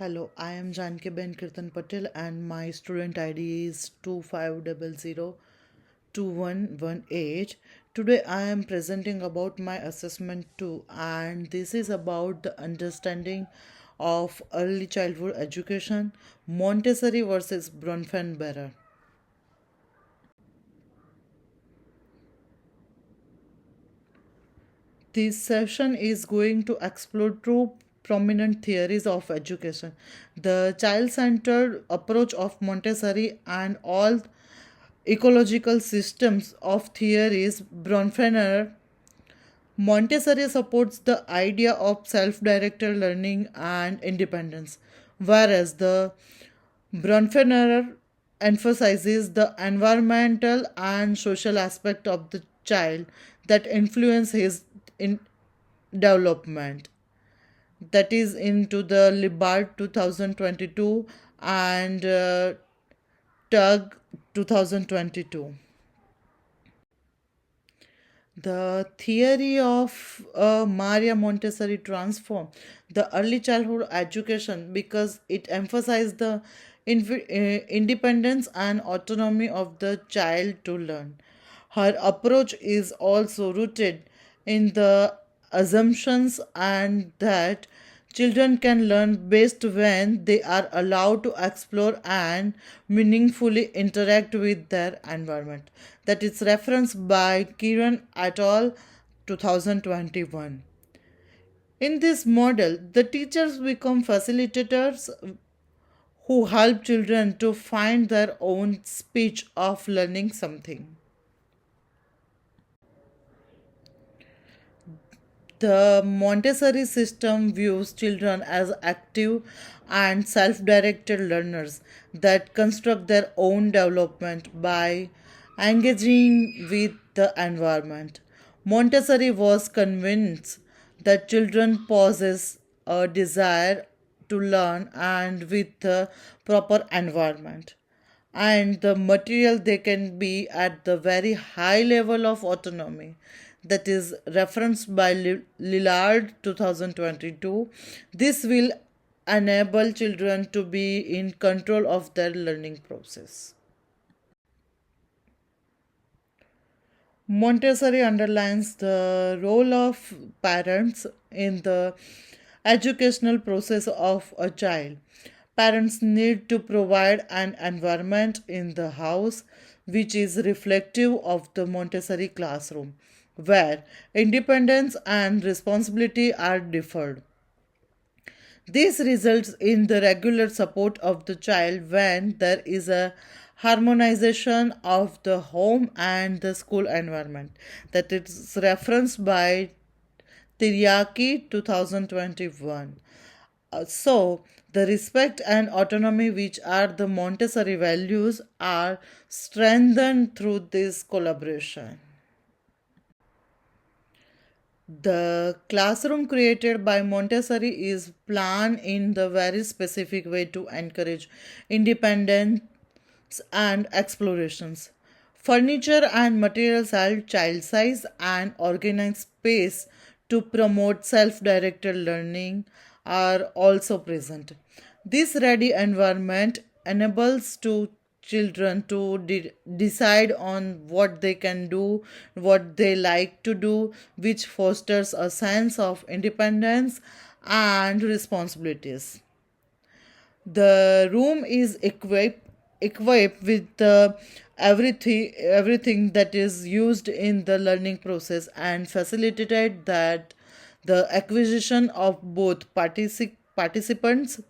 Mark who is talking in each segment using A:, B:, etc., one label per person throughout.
A: Hello, I am Janki Ben Kirtan Patel and my student ID is 25002118. Today I am presenting about my assessment 2 and this is about the understanding of early childhood education, Montessori versus Bronfenberer. This session is going to explore two prominent theories of education, the child centered approach of Montessori and all ecological systems of theories. Bronfenberer. Montessori supports the idea of self directed learning and independence, whereas the Bronfenberer emphasizes the environmental and social aspect of the child that influence his in development. That is into the Libard 2022 and Tug 2022. The theory of Maria Montessori transformed the early childhood education because it emphasized the independence and autonomy of the child to learn. Her approach is also rooted in the assumptions and that children can learn best when they are allowed to explore and meaningfully interact with their environment. That is referenced by Kiran et al. 2021. In this model, the teachers become facilitators who help children to find their own speech of learning something. The Montessori system views children as active and self directed learners that construct their own development by engaging with the environment. Montessori was convinced that children possess a desire to learn and with the proper environment and the material they can be at the very high level of autonomy that is referenced by Lillard 2022. This will enable children to be in control of their learning process. Montessori underlines the role of parents in the educational process of a child. Parents need to provide an environment in the house which is reflective of the Montessori classroom, where independence and responsibility are deferred. This results in the regular support of the child when there is a harmonization of the home and the school environment. That is referenced by Tiryaki 2021. So, the respect and autonomy, which are the Montessori values, are strengthened through this collaboration. The classroom created by Montessori is planned in the very specific way to encourage independence and explorations. Furniture and materials are child size and organized space to promote self directed learning are also present. This ready environment enables to children to decide on what they can do, what they like to do, which fosters a sense of independence and responsibilities. The room is equipped with everything that is used in the learning process and facilitated that the acquisition of both participants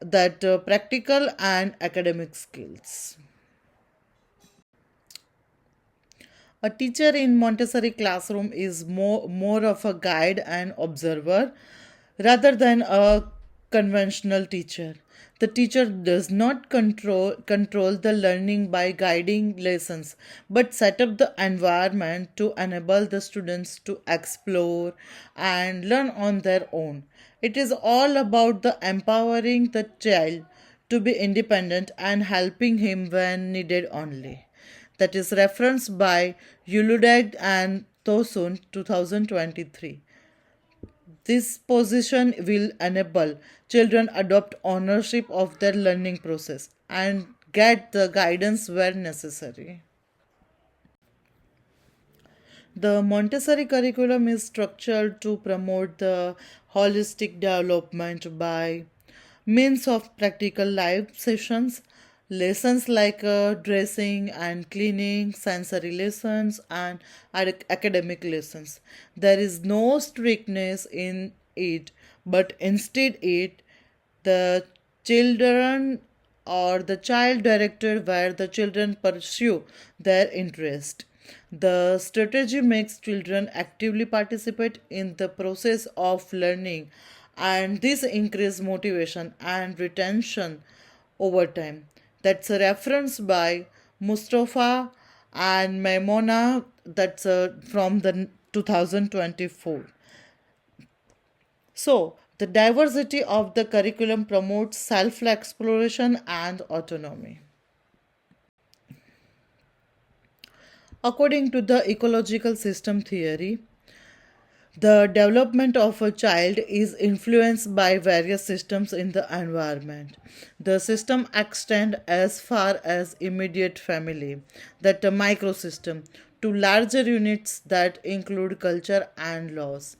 A: that practical and academic skills. A teacher in Montessori classroom is more of a guide and observer rather than a conventional teacher. The teacher does not control the learning by guiding lessons, but set up the environment to enable the students to explore and learn on their own. It is all about the empowering the child to be independent and helping him when needed only. That is referenced by Yuludag and Tosun 2023. This position will enable children adopt ownership of their learning process and get the guidance where necessary. The Montessori curriculum is structured to promote the holistic development by means of practical life sessions, lessons like dressing and cleaning, sensory lessons, and academic lessons. There is no strictness in it, but instead it the children or the child directed where the children pursue their interest. The strategy makes children actively participate in the process of learning, and this increases motivation and retention over time. That's a reference by Mustafa and Maimona, that's from the 2024. So, the diversity of the curriculum promotes self exploration and autonomy. According to the ecological system theory, the development of a child is influenced by various systems in the environment. The system extend as far as immediate family, that the microsystem, to larger units that include culture and laws.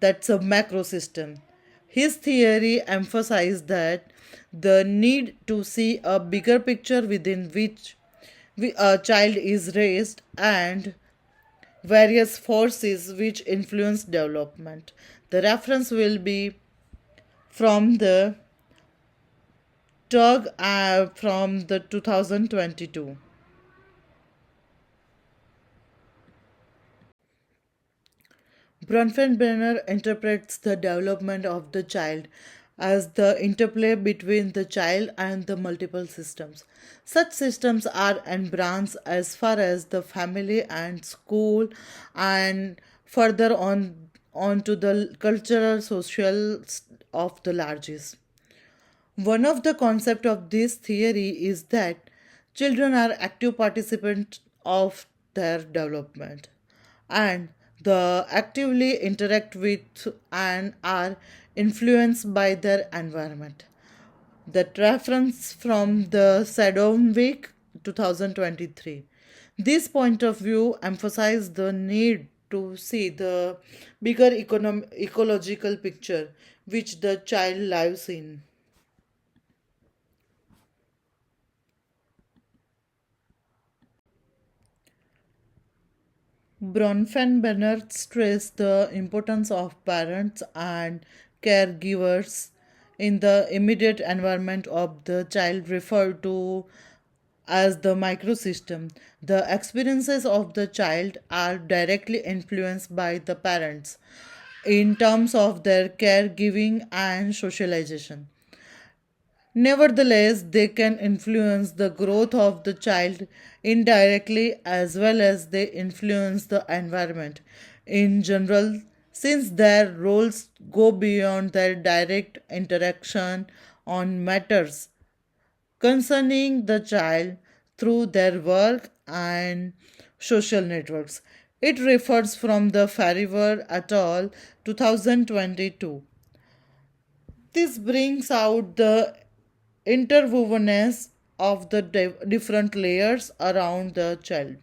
A: That's a macro system. His theory emphasized that the need to see a bigger picture within which a child is raised and various forces which influence development. The reference will be from the Tug from the 2022. Bronfenbrenner interprets the development of the child as the interplay between the child and the multiple systems. Such systems are embryons as far as the family and school and further on to the cultural social of the largest. One of the concepts of this theory is that children are active participants of their development and the actively interact with and are influenced by their environment. That reference from the Sadovnik 2023. This point of view emphasizes the need to see the bigger ecological picture which the child lives in. Bronfenbrenner stressed the importance of parents and caregivers in the immediate environment of the child, referred to as the microsystem. The experiences of the child are directly influenced by the parents in terms of their caregiving and socialization. Nevertheless, they can influence the growth of the child indirectly as well as they influence the environment in general, since their roles go beyond their direct interaction on matters concerning the child through their work and social networks. It refers from the Fariver et al. 2022. This brings out the interwovenness of the different layers around the child.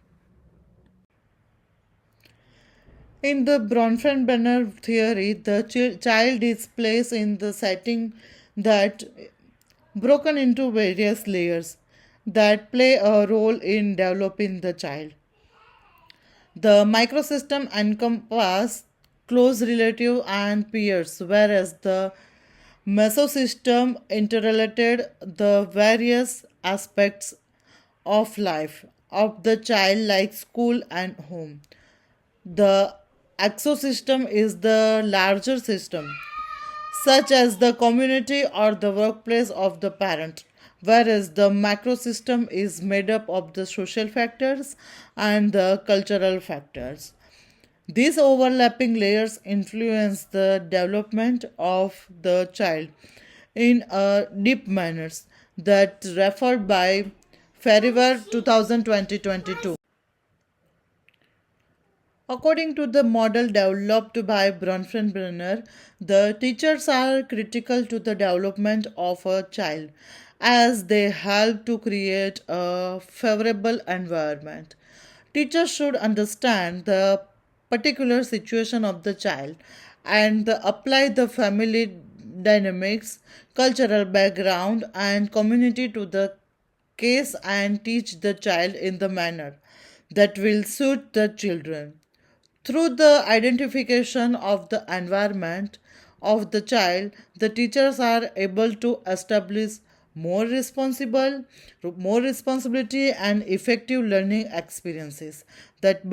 A: In the Bronfenbrenner theory, the child is placed in the setting that broken into various layers that play a role in developing the child. The microsystem encompass close relative and peers, whereas the mesosystem interrelated the various aspects of life of the child like school and home. The exosystem is the larger system, such as the community or the workplace of the parent, whereas the macrosystem is made up of the social factors and the cultural factors. These overlapping layers influence the development of the child in a deep manners that referred by Fariver 2020-22. According to the model developed by Bronfenbrenner, the teachers are critical to the development of a child as they help to create a favorable environment. Teachers should understand the particular situation of the child and apply the family dynamics, cultural background, and community to the case and teach the child in the manner that will suit the children. Through the identification of the environment of the child, the teachers are able to establish more responsibility and effective learning experiences. That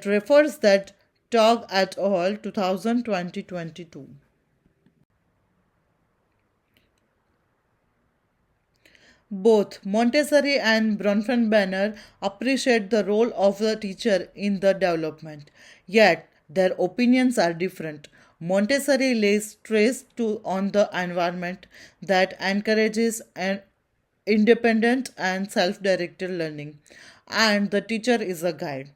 A: refers that talk at all 2020-22. Both Montessori and Bronfenbrenner appreciate the role of the teacher in the development, yet their opinions are different. Montessori lays stress on the environment that encourages an independent and self-directed learning, and the teacher is a guide.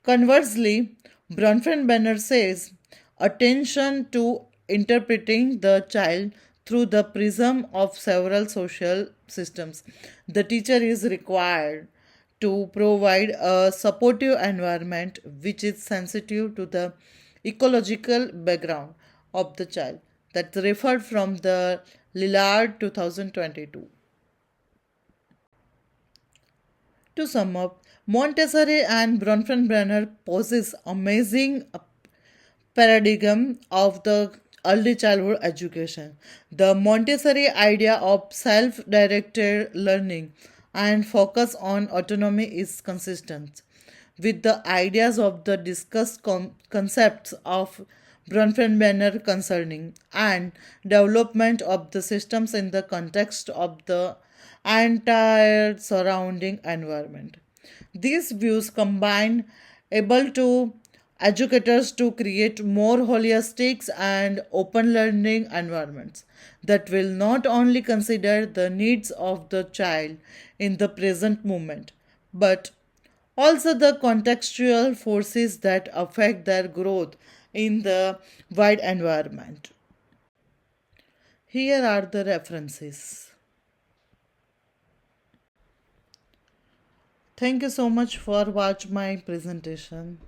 A: Conversely, Bronfenbrenner says attention to interpreting the child through the prism of several social systems. The teacher is required to provide a supportive environment which is sensitive to the ecological background of the child. That's referred from the Lillard 2022. To sum up, Montessori and Bronfenbrenner possess amazing paradigm of the early childhood education. The Montessori idea of self-directed learning and focus on autonomy is consistent with the ideas of the discussed concepts of Bronfenbrenner concerning and development of the systems in the context of the entire surrounding environment. These views combine able to educators to create more holistic and open learning environments that will not only consider the needs of the child in the present moment but also the contextual forces that affect their growth in the wide environment. Here are the references. Thank you so much for watching my presentation.